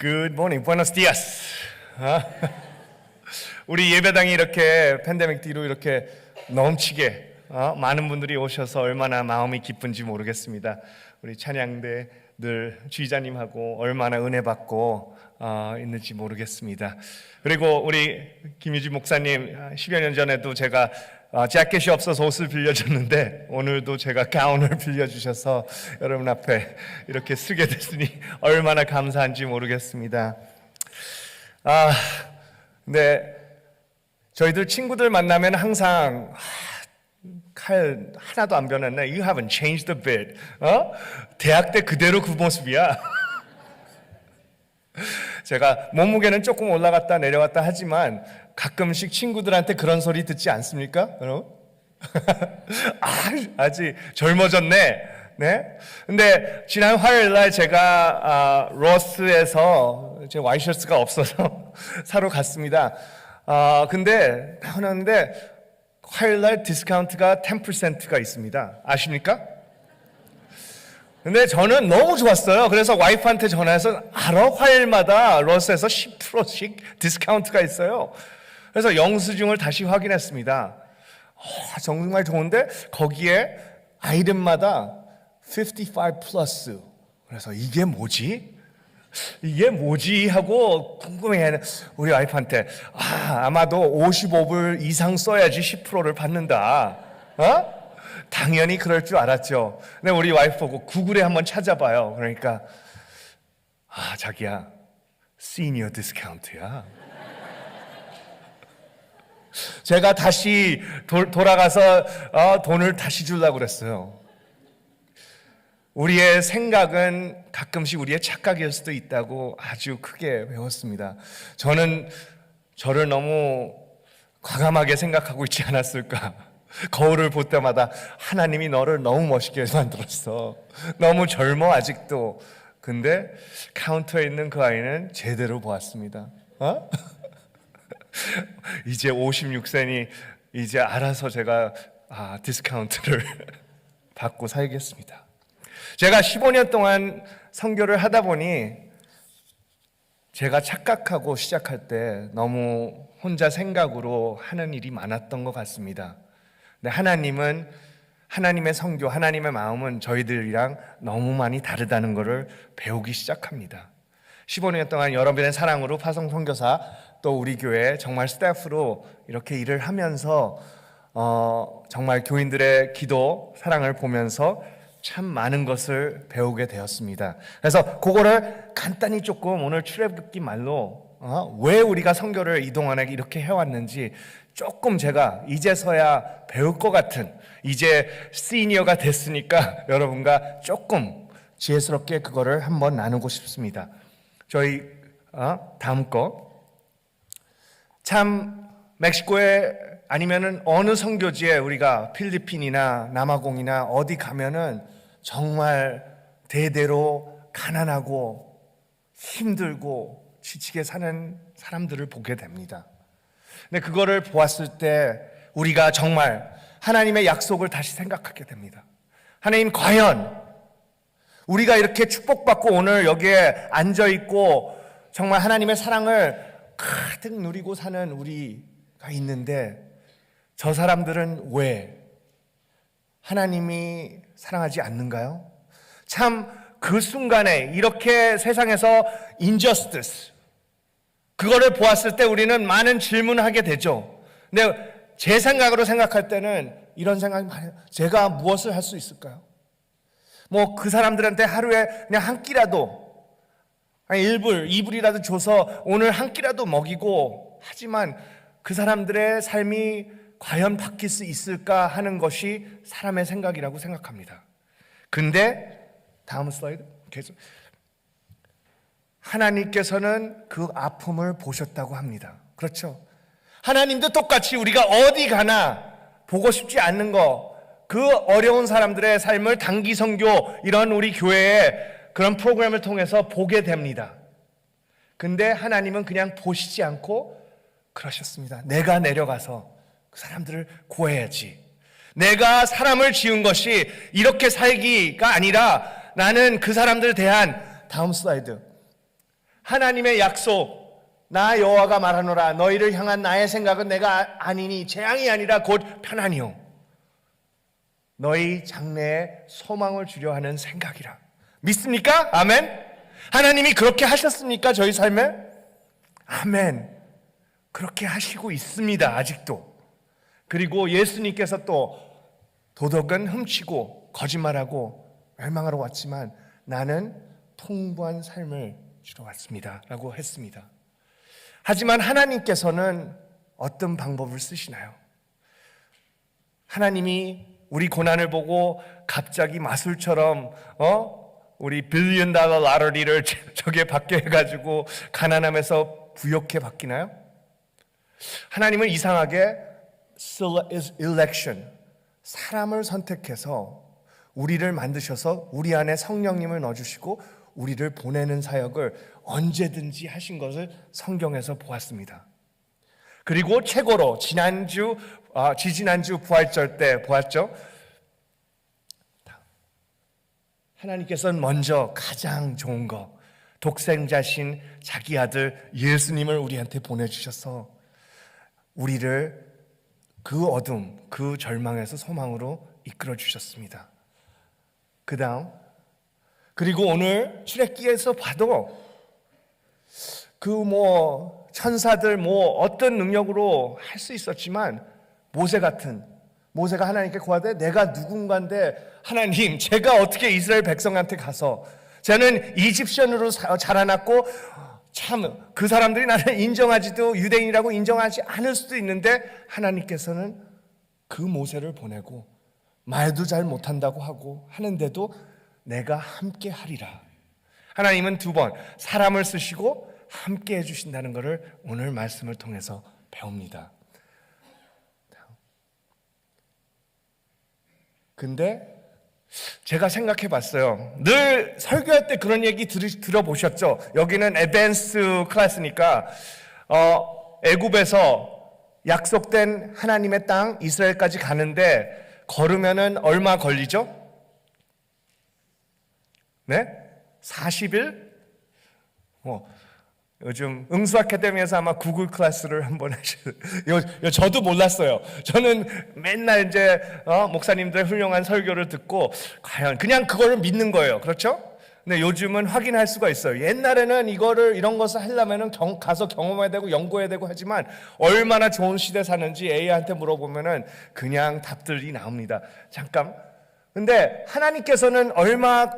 Good morning, buenos dias. 우리 예배당이 이렇게 팬데믹 뒤로 이렇게 넘치게 많은 분들이 오셔서 얼마나 마음이 기쁜지 모르겠습니다. 우리 찬양대 늘 주의자님하고 얼마나 은혜 받고 있는지 모르겠습니다. 그리고 우리 김유진 목사님 10여 년 전에도 제가 재킷이 없어서 옷을 빌려줬는데 오늘도 제가 가운을 빌려주셔서 여러분 앞에 이렇게 쓰게 됐으니 얼마나 감사한지 모르겠습니다. 근데 저희들 친구들 만나면 항상 칼 하나도 안 변했네. You haven't changed a bit. 대학 때 그대로 그 모습이야. 제가 몸무게는 조금 올라갔다 내려갔다 하지만 가끔씩 친구들한테 그런 소리 듣지 않습니까? 여러분? 아직 젊어졌네. 네. 근데 지난 화요일 날 제가 로스에서 제 와이셔츠가 없어서 사러 갔습니다. 근데 나오는데 화요일 날 디스카운트가 10%가 있습니다. 아십니까? 근데 저는 너무 좋았어요. 그래서 와이프한테 전화해서 알아? 화요일마다 로스에서 10%씩 디스카운트가 있어요. 그래서 영수증을 다시 확인했습니다. 정말 좋은데 거기에 아이템마다 55 플러스. 그래서 이게 뭐지? 이게 뭐지? 하고 궁금해. 우리 와이프한테 아마도 55불 이상 써야지 10%를 받는다. 당연히 그럴 줄 알았죠. 근데 우리 와이프 보고 구글에 한번 찾아봐요. 그러니까 자기야 시니어 디스카운트야. 제가 다시 돌아가서 돈을 다시 주려고 그랬어요. 우리의 생각은 가끔씩 우리의 착각일 수도 있다고 아주 크게 배웠습니다. 저는 저를 너무 과감하게 생각하고 있지 않았을까. 거울을 볼 때마다 하나님이 너를 너무 멋있게 만들었어. 너무 젊어 아직도. 근데 카운터에 있는 그 아이는 제대로 보았습니다. 이제 56세니 이제 알아서 제가 디스카운트를 받고 살겠습니다. 제가 15년 동안 선교를 하다 보니 제가 착각하고 시작할 때 너무 혼자 생각으로 하는 일이 많았던 것 같습니다. 근데 하나님은 하나님의 선교, 하나님의 마음은 저희들이랑 너무 많이 다르다는 것을 배우기 시작합니다. 15년 동안 여러분의 사랑으로 파송 선교사 또 우리 교회 정말 스태프로 이렇게 일을 하면서 정말 교인들의 기도, 사랑을 보면서 참 많은 것을 배우게 되었습니다. 그래서 그거를 간단히 조금 오늘 출애굽기 말로 왜 우리가 선교를 이동안에 이렇게 해왔는지 조금 제가 이제서야 배울 것 같은, 이제 시니어가 됐으니까 여러분과 조금 지혜스럽게 그거를 한번 나누고 싶습니다. 저희 다음 거 참 멕시코에 아니면은 어느 선교지에 우리가 필리핀이나 남아공이나 어디 가면은 정말 대대로 가난하고 힘들고 지치게 사는 사람들을 보게 됩니다. 근데 그거를 보았을 때 우리가 정말 하나님의 약속을 다시 생각하게 됩니다. 하나님, 과연 우리가 이렇게 축복받고 오늘 여기에 앉아있고 정말 하나님의 사랑을 가득 누리고 사는 우리가 있는데 저 사람들은 왜 하나님이 사랑하지 않는가요? 참 그 순간에 이렇게 세상에서 injustice 그거를 보았을 때 우리는 많은 질문을 하게 되죠. 근데 제 생각으로 생각할 때는 이런 생각이 많아요. 제가 무엇을 할 수 있을까요? 뭐 그 사람들한테 하루에 그냥 한 끼라도 1불, 2불이라도 줘서 오늘 한 끼라도 먹이고, 하지만 그 사람들의 삶이 과연 바뀔 수 있을까 하는 것이 사람의 생각이라고 생각합니다. 근데 다음 슬라이드 계속. 하나님께서는 그 아픔을 보셨다고 합니다. 그렇죠? 하나님도 똑같이 우리가 어디 가나 보고 싶지 않는 거, 그 어려운 사람들의 삶을 단기 선교 이런 우리 교회의 그런 프로그램을 통해서 보게 됩니다. 근데 하나님은 그냥 보시지 않고 그러셨습니다. 내가 내려가서 그 사람들을 구해야지. 내가 사람을 지은 것이 이렇게 살기가 아니라 나는 그 사람들에 대한, 다음 슬라이드, 하나님의 약속, 나 여호와가 말하노라 너희를 향한 나의 생각은 내가 아니니 재앙이 아니라 곧 편안이요 너희 장래에 소망을 주려 하는 생각이라. 믿습니까? 아멘. 하나님이 그렇게 하셨습니까? 저희 삶에? 아멘. 그렇게 하시고 있습니다. 아직도. 그리고 예수님께서 또 도덕은 훔치고 거짓말하고 멸망하러 왔지만 나는 풍부한 삶을 주러 왔습니다 라고 했습니다. 하지만 하나님께서는 어떤 방법을 쓰시나요? 하나님이 우리 고난을 보고 갑자기 마술처럼 우리 빌리언 달러 라러리를 저게 받게 해가지고 가난함에서 부욕해 바뀌나요? 하나님은 이상하게 election, 사람을 선택해서 우리를 만드셔서 우리 안에 성령님을 넣어주시고 우리를 보내는 사역을 언제든지 하신 것을 성경에서 보았습니다. 그리고 최고로 지지난주 부활절 때 보았죠. 하나님께서는 먼저 가장 좋은 거 독생자신 자기 아들 예수님을 우리한테 보내주셔서 우리를 그 어둠, 그 절망에서 소망으로 이끌어 주셨습니다. 그 다음 그리고 오늘 출애기에서 봐도 그 천사들 어떤 능력으로 할 수 있었지만 모세가 하나님께 구하되 내가 누군가인데 하나님 제가 어떻게 이스라엘 백성한테 가서 저는 이집션으로 자라났고 참 그 사람들이 나를 인정하지도 유대인이라고 인정하지 않을 수도 있는데 하나님께서는 그 모세를 보내고 말도 잘 못한다고 하고 하는데도 내가 함께 하리라. 하나님은 두 번 사람을 쓰시고 함께 해주신다는 것을 오늘 말씀을 통해서 배웁니다. 근데 제가 생각해 봤어요. 늘 설교할 때 그런 얘기 들어보셨죠? 여기는 애밴스 클래스니까 애굽에서 약속된 하나님의 땅 이스라엘까지 가는데 걸으면은 얼마 걸리죠? 네? 40일? 요즘 응수 아카데미에서 아마 구글 클래스를 한번 저도 몰랐어요. 저는 맨날 이제 목사님들 훌륭한 설교를 듣고 과연 그냥 그거를 믿는 거예요. 그렇죠? 근데 요즘은 확인할 수가 있어요. 옛날에는 이런 것을 하려면은 가서 경험해야 되고 연구해야 되고 하지만 얼마나 좋은 시대 사는지 AI한테 물어보면은 그냥 답들이 나옵니다. 잠깐. 근데 하나님께서는 얼마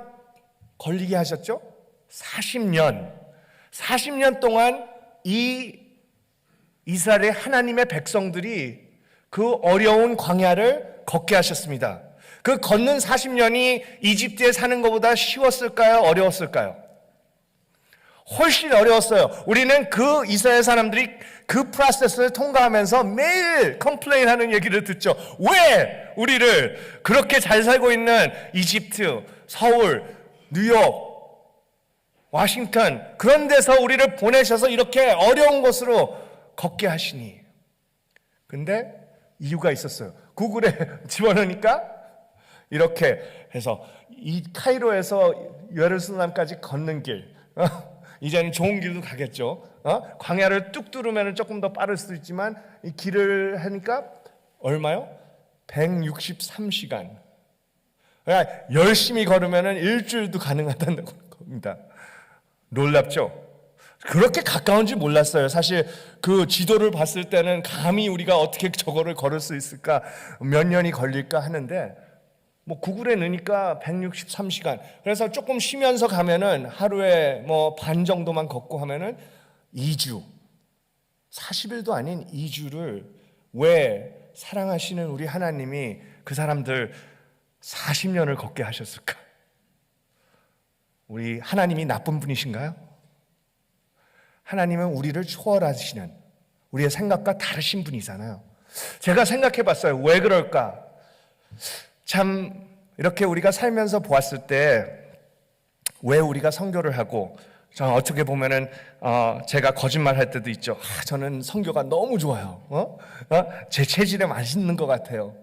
걸리게 하셨죠? 40년 동안 이 이스라엘의 하나님의 백성들이 그 어려운 광야를 걷게 하셨습니다. 그 걷는 40년이 이집트에 사는 것보다 쉬웠을까요? 어려웠을까요? 훨씬 어려웠어요. 우리는 그 이스라엘 사람들이 그 프로세스를 통과하면서 매일 컴플레인하는 얘기를 듣죠. 왜 우리를 그렇게 잘 살고 있는 이집트, 서울, 뉴욕, 워싱턴 그런 데서 우리를 보내셔서 이렇게 어려운 곳으로 걷게 하시니. 근데 이유가 있었어요. 구글에 집어넣으니까 이렇게 해서 이 카이로에서 예루살렘까지 걷는 길 이제는 좋은 길로 가겠죠. 광야를 뚝 뚫으면 조금 더 빠를 수도 있지만 이 길을 하니까 얼마요? 163시간. 열심히 걸으면 일주일도 가능하다는 겁니다. 놀랍죠? 그렇게 가까운지 몰랐어요. 사실 그 지도를 봤을 때는 감히 우리가 어떻게 저거를 걸을 수 있을까, 몇 년이 걸릴까 하는데 구글에 넣으니까 163시간. 그래서 조금 쉬면서 가면은 하루에 반 정도만 걷고 하면은 2주, 40일도 아닌 2주를 왜 사랑하시는 우리 하나님이 그 사람들 40년을 걷게 하셨을까? 우리 하나님이 나쁜 분이신가요? 하나님은 우리를 초월하시는 우리의 생각과 다르신 분이잖아요. 제가 생각해 봤어요. 왜 그럴까? 참 이렇게 우리가 살면서 보았을 때 왜 우리가 선교를 하고 저는 어떻게 보면은 제가 거짓말 할 때도 있죠. 저는 선교가 너무 좋아요. 제 체질에 맛있는 것 같아요.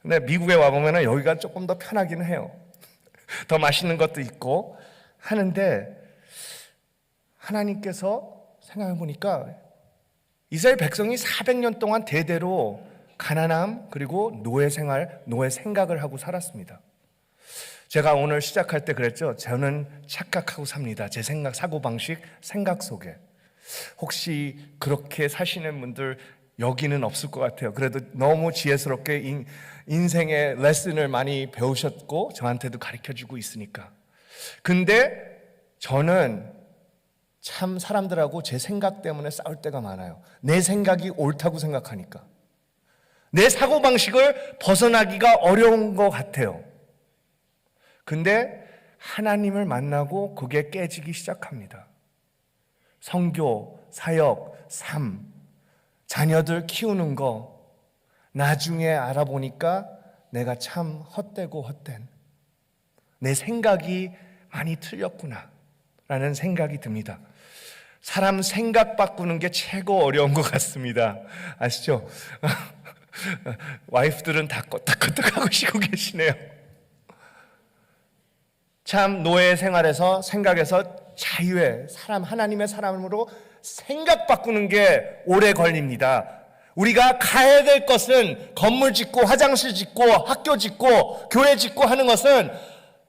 근데 미국에 와 보면은 여기가 조금 더 편하기는 해요. 더 맛있는 것도 있고 하는데 하나님께서 생각해 보니까 이스라엘 백성이 400년 동안 대대로 가난함 그리고 노예 생활, 노예 생각을 하고 살았습니다. 제가 오늘 시작할 때 그랬죠. 저는 착각하고 삽니다. 제 생각, 사고방식, 생각 속에. 혹시 그렇게 사시는 분들 여기는 없을 것 같아요. 그래도 너무 지혜스럽게 인생의 레슨을 많이 배우셨고 저한테도 가르쳐주고 있으니까. 근데 저는 참 사람들하고 제 생각 때문에 싸울 때가 많아요. 내 생각이 옳다고 생각하니까. 내 사고방식을 벗어나기가 어려운 것 같아요. 근데 하나님을 만나고 그게 깨지기 시작합니다. 선교, 사역, 삶, 자녀들 키우는 거 나중에 알아보니까 내가 참 헛되고 헛된 내 생각이 많이 틀렸구나 라는 생각이 듭니다. 사람 생각 바꾸는 게 최고 어려운 것 같습니다. 아시죠? 와이프들은 다 껐덕껐덕 하고 쉬고 계시네요. 참 노예 생활에서 생각에서 자유해 하나님의 사람으로 생각 바꾸는 게 오래 걸립니다. 우리가 가야 될 것은 건물 짓고 화장실 짓고 학교 짓고 교회 짓고 하는 것은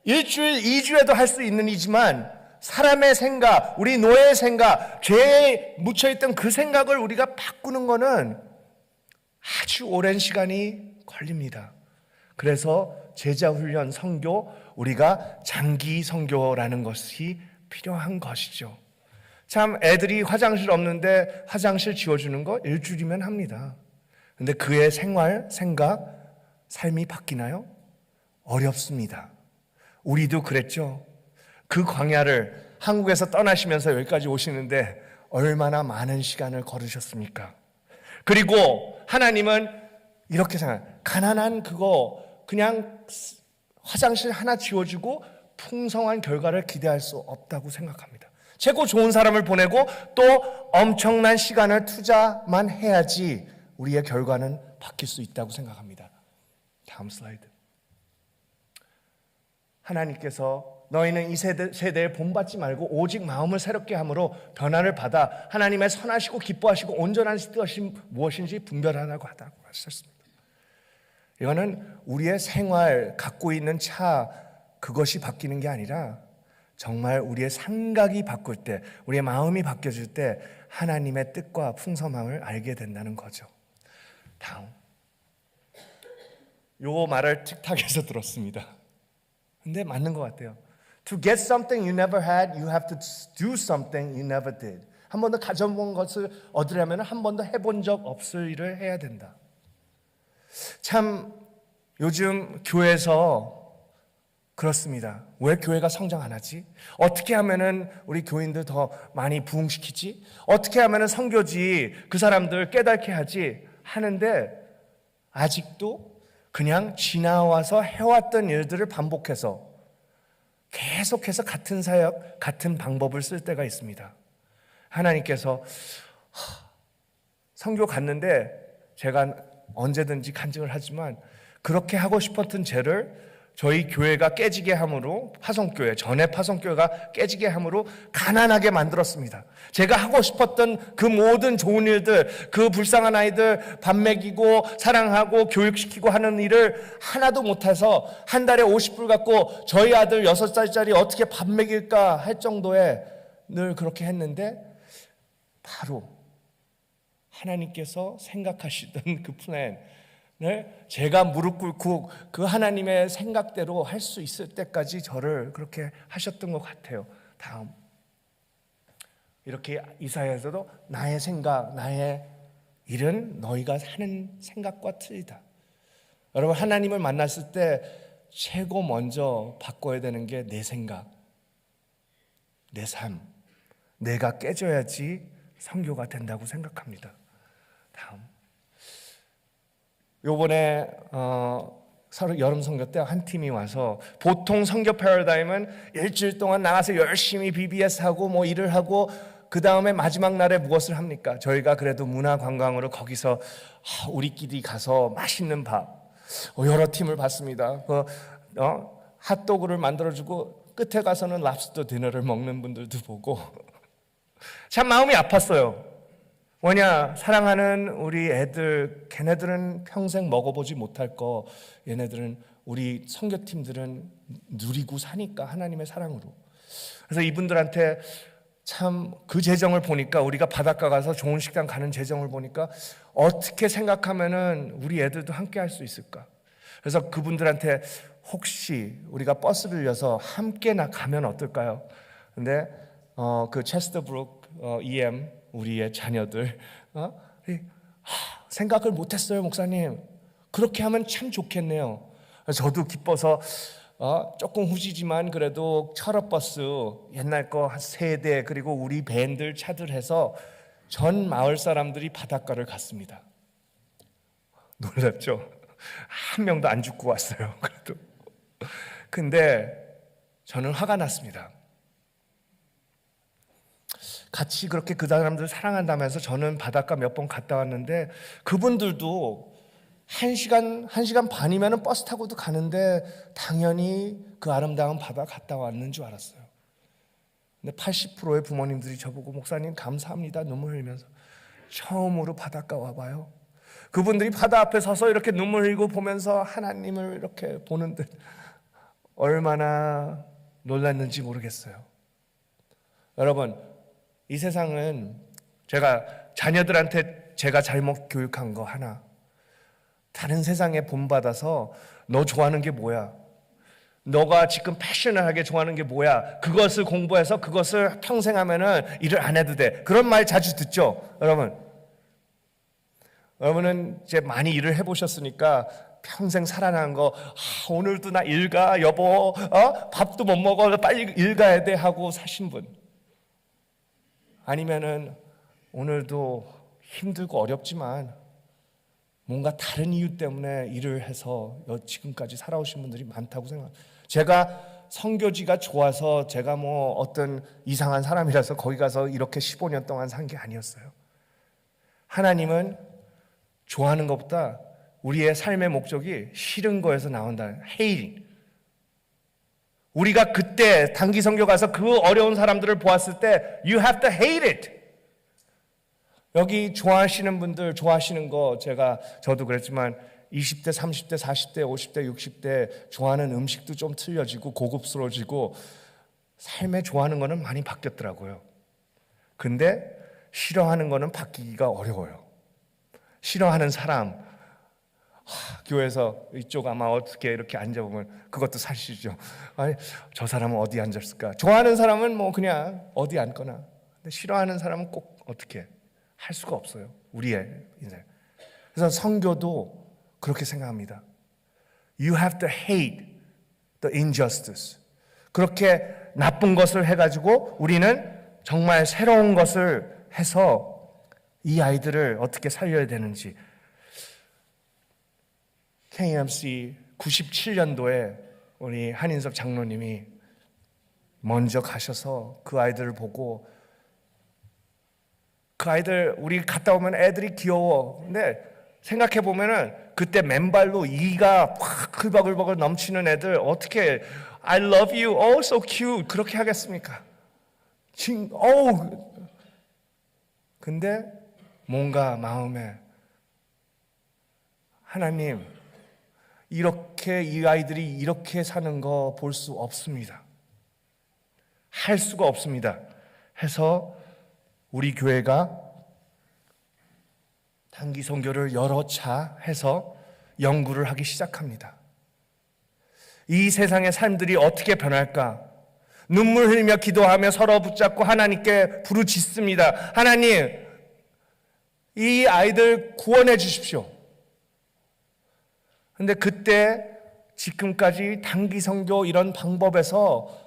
일주일, 2주에도 할 수 있는 일이지만 사람의 생각, 우리 노예의 생각, 죄에 묻혀있던 그 생각을 우리가 바꾸는 것은 아주 오랜 시간이 걸립니다. 그래서 제자훈련, 선교, 우리가 장기 선교라는 것이 필요한 것이죠. 참 애들이 화장실 없는데 화장실 지어주는 거 일주일이면 합니다. 근데 그의 생활, 생각, 삶이 바뀌나요? 어렵습니다. 우리도 그랬죠. 그 광야를 한국에서 떠나시면서 여기까지 오시는데 얼마나 많은 시간을 걸으셨습니까? 그리고 하나님은 이렇게 생각해요. 가난한 그거 그냥 화장실 하나 지어주고 풍성한 결과를 기대할 수 없다고 생각합니다. 최고 좋은 사람을 보내고 또 엄청난 시간을 투자만 해야지 우리의 결과는 바뀔 수 있다고 생각합니다. 다음 슬라이드. 하나님께서 너희는 이 세대에 본받지 말고 오직 마음을 새롭게 함으로 변화를 받아 하나님의 선하시고 기뻐하시고 온전한 뜻이 무엇인지 분별하라고 하다고 하셨습니다. 이거는 우리의 생활, 갖고 있는 차 그것이 바뀌는 게 아니라 정말 우리의 생각이 바꿀 때, 우리의 마음이 바뀌어질 때 하나님의 뜻과 풍성함을 알게 된다는 거죠. 다음. 요 말을 틱탁에서 들었습니다. 근데 맞는 것 같아요. To get something you never had, you have to do something you never did. 한 번도 가져본 것을 얻으려면 한 번도 해본 적 없을 일을 해야 된다. 참 요즘 교회에서 그렇습니다. 왜 교회가 성장 안 하지? 어떻게 하면은 우리 교인들 더 많이 부흥시키지? 어떻게 하면은 선교지 그 사람들 깨닫게 하지? 하는데 아직도 그냥 지나와서 해왔던 일들을 반복해서 계속해서 같은 사역, 같은 방법을 쓸 때가 있습니다. 하나님께서 선교 갔는데 제가 언제든지 간증을 하지만 그렇게 하고 싶었던 죄를 저희 교회가 깨지게 함으로 파송교회, 전에 파송교회가 깨지게 함으로 가난하게 만들었습니다. 제가 하고 싶었던 그 모든 좋은 일들, 그 불쌍한 아이들 밥 먹이고 사랑하고 교육시키고 하는 일을 하나도 못해서 한 달에 50불 갖고 저희 아들 6살짜리 어떻게 밥 먹일까 할 정도에 늘 그렇게 했는데 바로 하나님께서 생각하시던 그 플랜 제가 무릎 꿇고 그 하나님의 생각대로 할 수 있을 때까지 저를 그렇게 하셨던 것 같아요. 다음. 이렇게 이사야에서도 나의 생각, 나의 일은 너희가 하는 생각과 틀리다. 여러분 하나님을 만났을 때 최고 먼저 바꿔야 되는 게 내 생각, 내 삶. 내가 깨져야지 선교가 된다고 생각합니다. 다음. 요번에 여름 선교 때 한 팀이 와서 보통 선교 패러다임은 일주일 동안 나가서 열심히 BBS 하고 뭐 일을 하고 그 다음에 마지막 날에 무엇을 합니까? 저희가 그래도 문화관광으로 거기서 우리끼리 가서 맛있는 밥 여러 팀을 봤습니다. 핫도그를 만들어주고 끝에 가서는 랍스터 디너를 먹는 분들도 보고 참 마음이 아팠어요. 뭐냐, 사랑하는 우리 애들, 걔네들은 평생 먹어보지 못할 거 얘네들은, 우리 선교팀들은 누리고 사니까 하나님의 사랑으로. 그래서 이분들한테 참 그 재정을 보니까, 우리가 바닷가 가서 좋은 식당 가는 재정을 보니까 어떻게 생각하면은 우리 애들도 함께 할 수 있을까. 그래서 그분들한테 혹시 우리가 버스를 빌려서 함께 가면 어떨까요? 근데 그 체스터브룩 EM 우리의 자녀들 생각을 못했어요. 목사님, 그렇게 하면 참 좋겠네요. 저도 기뻐서 조금 후지지만 그래도 철업버스 옛날 거 한 3대, 그리고 우리 밴들 차들 해서 전 마을 사람들이 바닷가를 갔습니다. 놀랍죠? 한 명도 안 죽고 왔어요. 그래도. 근데 저는 화가 났습니다. 같이 그렇게 그 사람들을 사랑한다면서 저는 바닷가 몇 번 갔다 왔는데, 그분들도 1시간 반이면 버스 타고도 가는데 당연히 그 아름다운 바다 갔다 왔는 줄 알았어요. 근데 80%의 부모님들이 저보고, 목사님 감사합니다, 눈물 흘리면서. 처음으로 바닷가 와봐요. 그분들이 바다 앞에 서서 이렇게 눈물 흘리고 보면서 하나님을 이렇게 보는데 얼마나 놀랐는지 모르겠어요. 여러분, 이 세상은, 제가 자녀들한테 제가 잘못 교육한 거 하나, 다른 세상에 본받아서 너 좋아하는 게 뭐야? 너가 지금 패셔널하게 좋아하는 게 뭐야? 그것을 공부해서 그것을 평생 하면은 일을 안 해도 돼. 그런 말 자주 듣죠, 여러분. 여러분은 이제 많이 일을 해보셨으니까 평생 살아난 거, 오늘도 나 일 가, 여보, 밥도 못 먹어, 빨리 일 가야 돼 하고 사신 분. 아니면은 오늘도 힘들고 어렵지만 뭔가 다른 이유 때문에 일을 해서 지금까지 살아오신 분들이 많다고 생각합니다. 제가 선교지가 좋아서 제가 뭐 어떤 이상한 사람이라서 거기 가서 이렇게 15년 동안 산 게 아니었어요. 하나님은 좋아하는 것보다 우리의 삶의 목적이 싫은 거에서 나온다. hate. 우리가 그때 단기 선교 가서 그 어려운 사람들을 보았을 때 you have to hate it. 여기 좋아하시는 분들 좋아하시는 거, 저도 그랬지만 20대, 30대, 40대, 50대, 60대 좋아하는 음식도 좀 틀려지고 고급스러워지고 삶에 좋아하는 거는 많이 바뀌었더라고요. 근데 싫어하는 거는 바뀌기가 어려워요. 싫어하는 사람, 교회에서 이쪽 아마 어떻게 이렇게 앉아보면 그것도 사실이죠. 아니, 저 사람은 어디 앉았을까? 좋아하는 사람은 뭐 그냥 어디 앉거나, 근데 싫어하는 사람은 꼭 어떻게 할 수가 없어요, 우리의 인생. 그래서 선교도 그렇게 생각합니다. You have to hate the injustice. 그렇게 나쁜 것을 해가지고 우리는 정말 새로운 것을 해서 이 아이들을 어떻게 살려야 되는지. KMC 97년도에 우리 한인섭 장로님이 먼저 가셔서 그 아이들을 보고, 그 아이들 우리 갔다 오면 애들이 귀여워. 근데 생각해 보면은 그때 맨발로 이가 확 흘벅흘벅 넘치는 애들 어떻게 I love you, oh so cute 그렇게 하겠습니까? 근데 뭔가 마음에, 하나님, 이렇게 이 아이들이 이렇게 사는 거 볼 수 없습니다. 할 수가 없습니다. 해서 우리 교회가 단기 선교를 여러 차 해서 연구를 하기 시작합니다. 이 세상의 삶들이 어떻게 변할까? 눈물 흘리며 기도하며 서로 붙잡고 하나님께 부르짖습니다. 하나님, 이 아이들 구원해 주십시오. 근데 그때 지금까지 단기 선교 이런 방법에서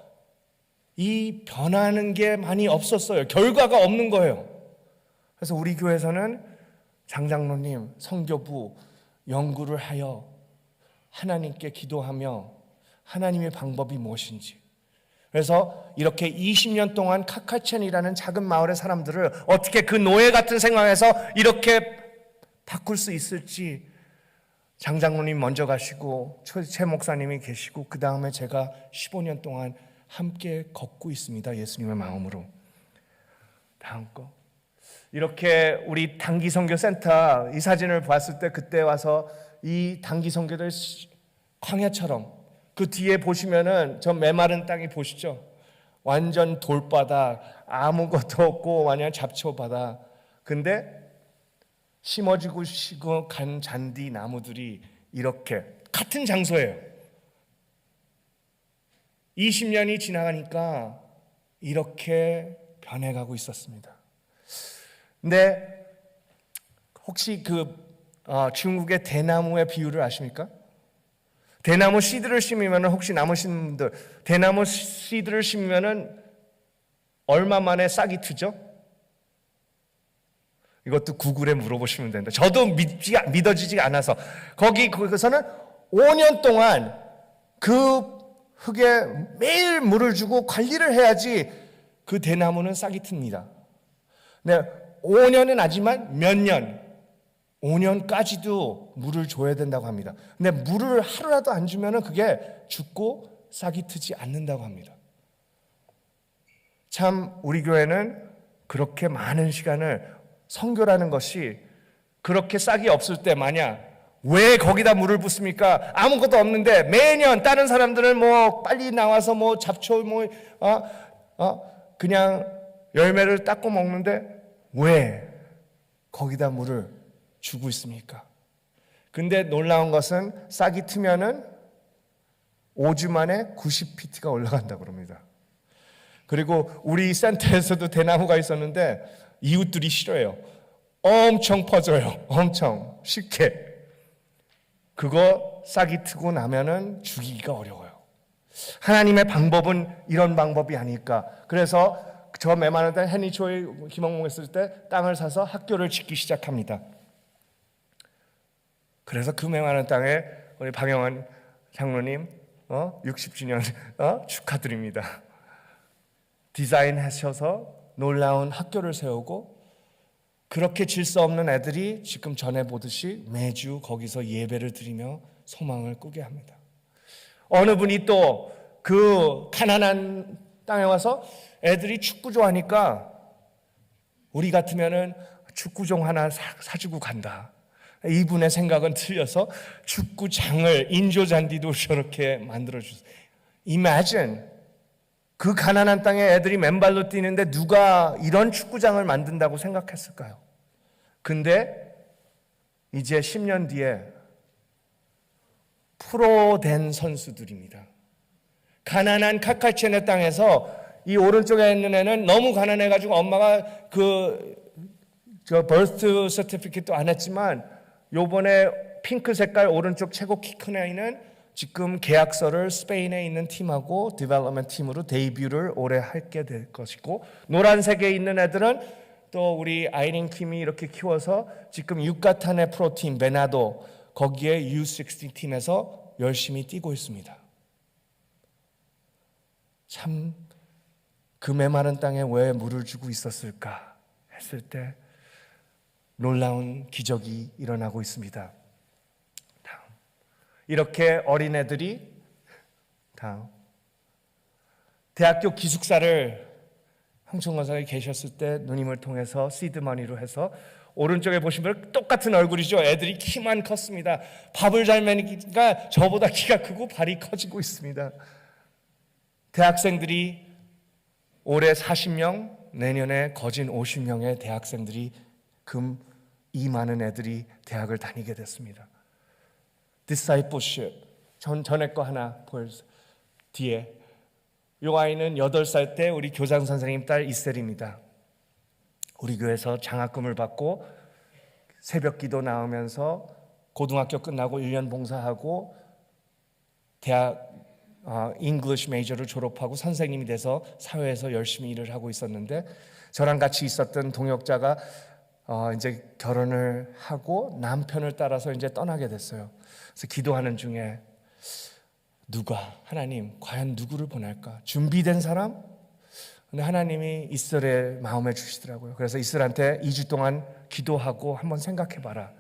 이 변하는 게 많이 없었어요. 결과가 없는 거예요. 그래서 우리 교회에서는 장장로님, 선교부 연구를 하여 하나님께 기도하며 하나님의 방법이 무엇인지. 그래서 이렇게 20년 동안 카카첸이라는 작은 마을의 사람들을 어떻게 그 노예 같은 생활에서 이렇게 바꿀 수 있을지 장장로님 먼저 가시고 최 목사님이 계시고 그 다음에 제가 15년 동안 함께 걷고 있습니다. 예수님의 마음으로. 다음 거. 이렇게 우리 단기 선교 센터 이 사진을 봤을 때 그때 와서 이 단기 선교들 광야처럼 그 뒤에 보시면은 저 메마른 땅이 보시죠? 완전 돌바다, 아무것도 없고 완전 잡초바다. 근데 심어지고 시고 간 잔디 나무들이 이렇게 같은 장소예요. 20년이 지나가니까 이렇게 변해가고 있었습니다. 근데 혹시 중국의 대나무의 비유를 아십니까? 대나무 씨드를 심으면 혹시 남으신 분들 대나무 씨드를 심으면 얼마 만에 싹이 트죠? 이것도 구글에 물어보시면 됩니다. 저도 믿어지지 않아서 거기서는 5년 동안 그 흙에 매일 물을 주고 관리를 해야지 그 대나무는 싹이 틉니다. 네, 5년은 아니지만 몇 년, 5년까지도 물을 줘야 된다고 합니다. 근데 물을 하루라도 안 주면 그게 죽고 싹이 트지 않는다고 합니다. 참 우리 교회는 그렇게 많은 시간을 선교라는 것이 그렇게 싹이 없을 때 만약 왜 거기다 물을 붓습니까? 아무것도 없는데 매년 다른 사람들은 뭐 빨리 나와서 뭐 잡초 그냥 열매를 닦고 먹는데 왜 거기다 물을 주고 있습니까? 근데 놀라운 것은 싹이 트면은 5주 만에 90피트가 올라간다고 합니다. 그리고 우리 센터에서도 대나무가 있었는데 이웃들이 싫어해요. 엄청 퍼져요. 엄청 쉽게. 그거 싹이 트고 나면은 죽이기가 어려워요. 하나님의 방법은 이런 방법이 아닐까. 그래서 저 메마른 땅 해니초에 김홍봉했을 때 땅을 사서 학교를 짓기 시작합니다. 그래서 그 메마른 땅에 우리 박영환 장로님 60주년 축하드립니다. 디자인하셔서 놀라운 학교를 세우고 그렇게 질서 없는 애들이 지금 전에 보듯이 매주 거기서 예배를 드리며 소망을 꾸게 합니다. 어느 분이 또 그 가난한 땅에 와서 애들이 축구 좋아하니까 우리 같으면은 축구종 하나 사주고 간다. 이분의 생각은 틀려서 축구장을 인조잔디도 저렇게 만들어주세요. Imagine 그 가난한 땅에 애들이 맨발로 뛰는데 누가 이런 축구장을 만든다고 생각했을까요? 근데 이제 10년 뒤에 프로 된 선수들입니다. 가난한 카카체네 땅에서 이 오른쪽에 있는 애는 너무 가난해가지고 엄마가 버스트 서티피케트도 안 했지만 요번에 핑크 색깔 오른쪽 최고 키 큰 애는 지금 계약서를 스페인에 있는 팀하고 디벨롭먼트 팀으로 데뷔를 올해 하게 될 것이고 노란색에 있는 애들은 또 우리 아이린 팀이 이렇게 키워서 지금 유카탄의 프로팀 베나도 거기에 U16 팀에서 열심히 뛰고 있습니다. 참 그 메마른 땅에 왜 물을 주고 있었을까 했을 때 놀라운 기적이 일어나고 있습니다. 다음. 이렇게 어린애들이 대학교 기숙사를 황충건사에 계셨을 때 누님을 통해서 시드머니로 해서 오른쪽에 보시면 똑같은 얼굴이죠. 애들이 키만 컸습니다. 밥을 잘 먹으니까 저보다 키가 크고 발이 커지고 있습니다. 대학생들이 올해 40명, 내년에 거진 50명의 대학생들이 이 많은 애들이 대학을 다니게 됐습니다. Discipleship. 전에 거 하나 보여주세요. 뒤에. 이 아이는 8살 때 우리 교장 선생님 딸 이셀입니다. 우리 교회에서 장학금을 받고 새벽 기도 나오면서 고등학교 끝나고 1년 봉사하고 대학 English 메이저를 졸업하고 선생님이 돼서 사회에서 열심히 일을 하고 있었는데 저랑 같이 있었던 동역자가 이제 결혼을 하고 남편을 따라서 이제 떠나게 됐어요. 그래서 기도하는 중에 하나님 과연 누구를 보낼까? 준비된 사람? 근데 하나님이 이슬의 마음에 주시더라고요. 그래서 이슬한테 2주 동안 기도하고 한번 생각해봐라.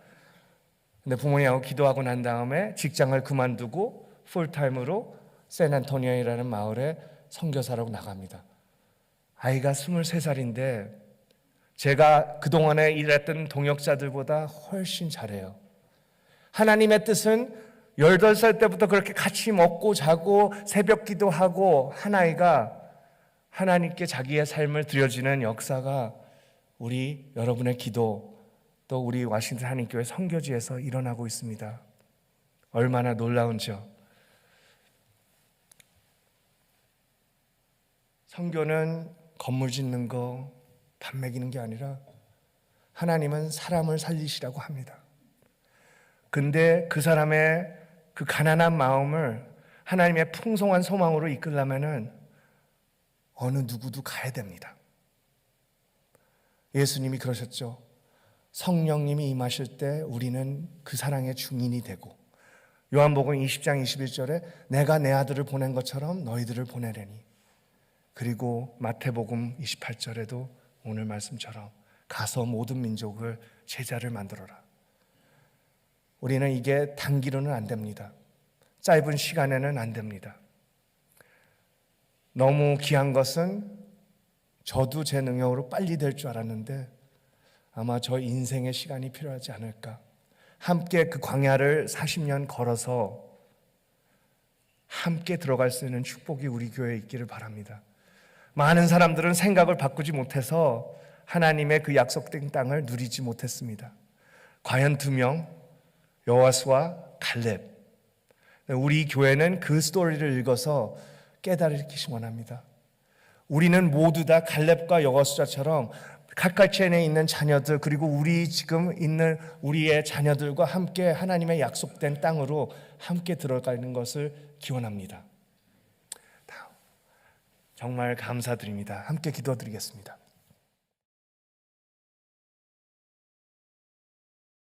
근데 부모님하고 기도하고 난 다음에 직장을 그만두고 풀타임으로 샌안토니오라는 마을에 선교사로 나갑니다. 아이가 23살인데 제가 그동안에 일했던 동역자들보다 훨씬 잘해요. 하나님의 뜻은 18살 때부터 그렇게 같이 먹고 자고 새벽 기도하고 한 아이가 하나님께 자기의 삶을 드려지는 역사가 우리 여러분의 기도 또 우리 와싱턴 한인교회 선교지에서 일어나고 있습니다. 얼마나 놀라운지요. 선교는 건물 짓는 거, 밥 먹이는 게 아니라 하나님은 사람을 살리시라고 합니다. 근데 그 사람의 그 가난한 마음을 하나님의 풍성한 소망으로 이끌려면은 어느 누구도 가야 됩니다. 예수님이 그러셨죠. 성령님이 임하실 때 우리는 그 사랑의 증인이 되고, 요한복음 20장 21절에 내가 내 아들을 보낸 것처럼 너희들을 보내려니, 그리고 마태복음 28절에도 오늘 말씀처럼 가서 모든 민족을 제자를 만들어라. 우리는 이게 단기로는 안 됩니다. 짧은 시간에는 안 됩니다. 너무 귀한 것은 저도 제 능력으로 빨리 될 줄 알았는데 아마 저 인생의 시간이 필요하지 않을까. 함께 그 광야를 40년 걸어서 함께 들어갈 수 있는 축복이 우리 교회에 있기를 바랍니다. 많은 사람들은 생각을 바꾸지 못해서 하나님의 그 약속된 땅을 누리지 못했습니다. 과연 2명, 여호수아와 갈렙. 우리 교회는 그 스토리를 읽어서 깨달으시기 원합니다. 우리는 모두 다 갈렙과 여호수아처럼 가까이에 있는 자녀들, 그리고 우리 지금 있는 우리의 자녀들과 함께 하나님의 약속된 땅으로 함께 들어가는 것을 기원합니다. 정말 감사드립니다. 함께 기도드리겠습니다.